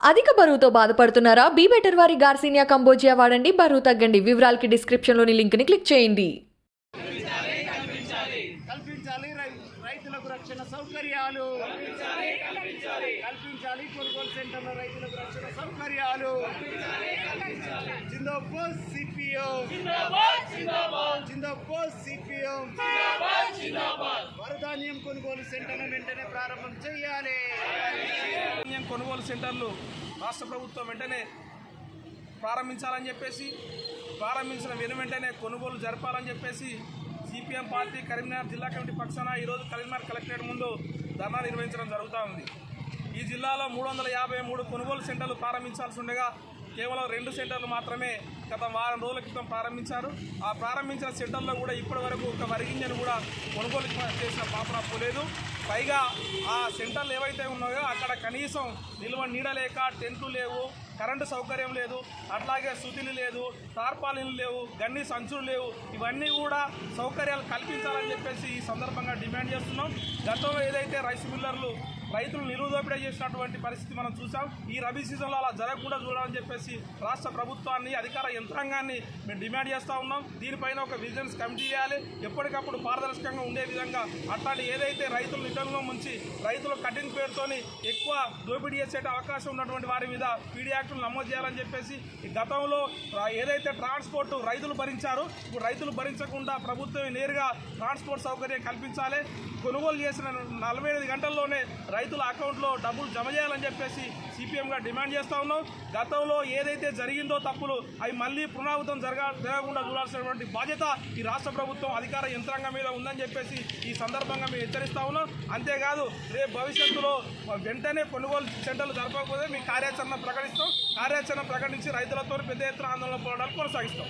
అధిక బరువుతో బాధపడుతున్నారా? బీ బెటర్ వారి గార్సినియా కంబోజియా వాడండి, బరువు తగ్గండి. వివరాలకి డిస్క్రిప్షన్లోని లింక్ ని క్లిక్ చేయండి. కల్పించాలి రైతులకు రక్షణ సౌకర్యాలు, కల్పించాలి కొనుగోలు సెంటర్ల రైతులకు రక్షణ సౌకర్యాలు. జిందాబాద్ సిపిఎం, జిందాబాద్ సిపిఎం. వరధాన్యం కొనుగోలు సెంటర్ను వెంటనే ప్రారంభం చేయాలి. కొనుగోలు సెంటర్లు రాష్ట్ర ప్రభుత్వం వెంటనే ప్రారంభించాలని చెప్పేసి, ప్రారంభించిన వెంటనే కొనుగోలు జరపాలని చెప్పేసి సిపిఎం పార్టీ కరీంనగర్ జిల్లా కమిటీ పక్షాన ఈరోజు కరీంనగర్ కలెక్టరేట్ ముందు ధర్నా నిర్వహించడం జరుగుతూ ఉంది. ఈ జిల్లాలో 353 కొనుగోలు సెంటర్లు ప్రారంభించాల్సి ఉండగా కేవలం 2 సెంటర్లు మాత్రమే గత వారం రోజుల క్రితం ప్రారంభించారు. ఆ ప్రారంభించిన సెంటర్లో కూడా ఇప్పటి వరకు ఒక వరిగింజను కూడా కొనుగోలు చేసిన పాపన పోలేదు. పైగా ఆ సెంటర్లు ఏవైతే ఉన్నాయో అక్కడ కనీసం నిల్వ నీడ లేక టెంట్లు లేవు, కరెంటు సౌకర్యం లేదు, అట్లాగే సుతిలు లేదు, తార్పాలిన్లు లేవు, గన్ని సంచులు లేవు. ఇవన్నీ కూడా సౌకర్యాలు కల్పించాలని చెప్పేసి ఈ సందర్భంగా డిమాండ్ చేస్తున్నాం. గతంలో ఏదైతే రైస్ మిల్లర్లు రైతులు నిలువుదోపిడీ చేసినటువంటి పరిస్థితి మనం చూసాం. ఈ రబీ సీజన్లో అలా జరగకుండా చూడాలని చెప్పేసి రాష్ట్ర ప్రభుత్వాన్ని, అధికార యంత్రాంగాన్ని మేము డిమాండ్ చేస్తూ ఉన్నాం. దీనిపైన ఒక విజిలెన్స్ కమిటీ చేయాలి, ఎప్పటికప్పుడు పారదర్శకంగా ఉండే విధంగా. అట్లాంటి ఏదైతే రైతులు నిధంలో ముంచి రైతులు కటింగ్ పేరుతోని ఎక్కువ దోపిడీ చేసే అవకాశం ఉన్నటువంటి వారి మీద పీడీ యాక్టులు నమోదు చేయాలని చెప్పేసి, ఈ గతంలో ఏదైతే ట్రాన్స్పోర్ట్ రైతులు భరించారో ఇప్పుడు రైతులు భరించకుండా ప్రభుత్వం నేరుగా ట్రాన్స్పోర్ట్ సౌకర్యం కల్పించాలి. కొనుగోలు చేసిన 48 గంటల్లోనే రైతుల అకౌంట్లో డబ్బులు జమ చేయాలని చెప్పేసి సిపిఎంగా డిమాండ్ చేస్తూ ఉన్నాం. గతంలో ఏదైతే జరిగిందో తప్పులు అవి మళ్ళీ పునరావృతం జరగకుండా చూడాల్సినటువంటి బాధ్యత ఈ రాష్ట్ర ప్రభుత్వం, అధికార యంత్రాంగం మీద ఉందని చెప్పేసి ఈ సందర్భంగా మేము హెచ్చరిస్తా ఉన్నాం. అంతేకాదు రేపు భవిష్యత్తులో వెంటనే కొనుగోలు సెంటర్లు జరపకపోతే మీ కార్యాచరణ ప్రకటిస్తాం. కార్యాచరణ ప్రకటించి రైతులతో పెద్ద ఎత్తున ఆందోళన పోరాటాలు కొనసాగిస్తాం.